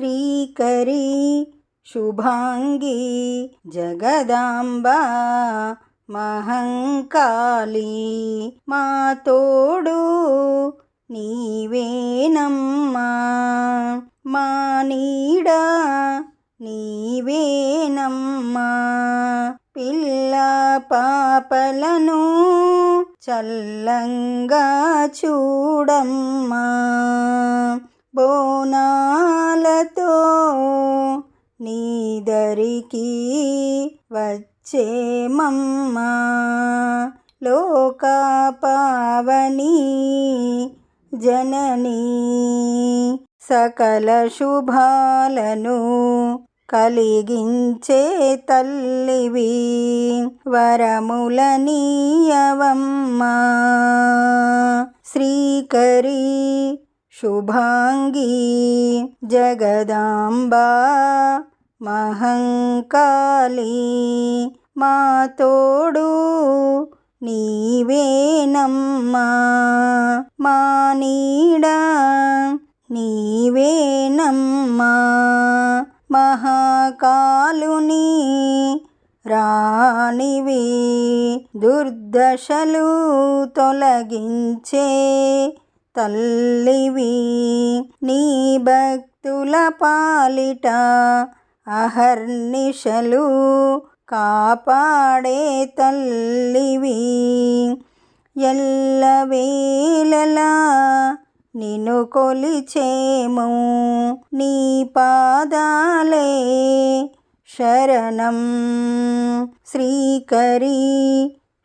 శ్రీకరీ శుభాంగీ జగదాంబా మహంకాళీ మా తోడు నీవేనమ్మా, మా నీడ నీవేనమ్మా. పిల్ల పాపలను చల్లంగా చూడమ్మా, బోనాలతో నీదరికి వచ్చేమమ్మా. లోక పావని జననీ సకల శుభాలను కలిగించే తల్లివి, వరములనీయవమ్మా. శ్రీకరీ శుభాంగీ జగదాంబా మహంకాళీ మా తోడు నీవేనమ్మా, మా నీడ నీవేనమ్మా. మహాకాలుని రాణివి, దుర్దశలు తొలగించే తల్లివి, నీ భక్తుల పాలిట అహర్నిశలు కాపాడే తల్లివి. ఎల్లవేళలా నిన్ను కొలిచేము, నీ పాదాలే శరణం. శ్రీకరీ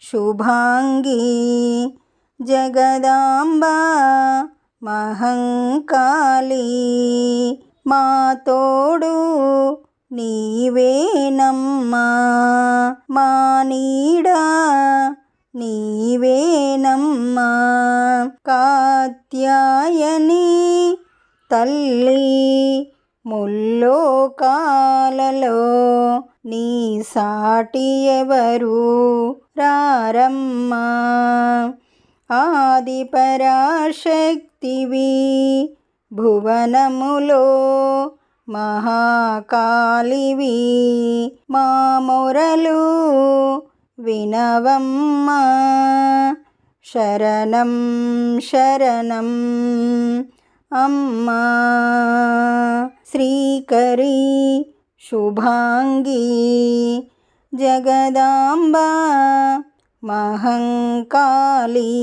శుభాంగీ జగదాంబా మహంకాళీ మా తోడు నీవేనమ్మా, మా నీడ నీవేనమ్మా. కాత్యాయని తల్లి ముల్లోకాలలో నీ సాటి ఎవరు రారమ్మా. ఆది పరాశక్తివి, భువనములో మహాకాళివి, మా మొరలు వినవమ్మా. శరణం శరణం అమ్మా. శ్రీకరీ శుభాంగీ జగదాంబా మహంకాళీ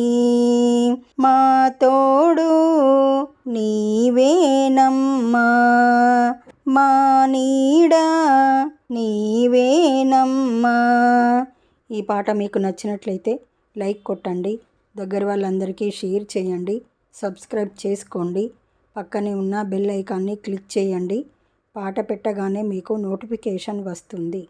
మా తోడు నీవేనమ్మా, మా నీడ నీవేనమ్మా. ఈ పాట మీకు నచ్చినట్లయితే లైక్ కొట్టండి, దగ్గర వాళ్ళందరికీ షేర్ చేయండి, సబ్స్క్రైబ్ చేసుకోండి, పక్కనే ఉన్న బెల్ ఐకాన్ని క్లిక్ చేయండి. పాట పెట్టగానే మీకు నోటిఫికేషన్ వస్తుంది.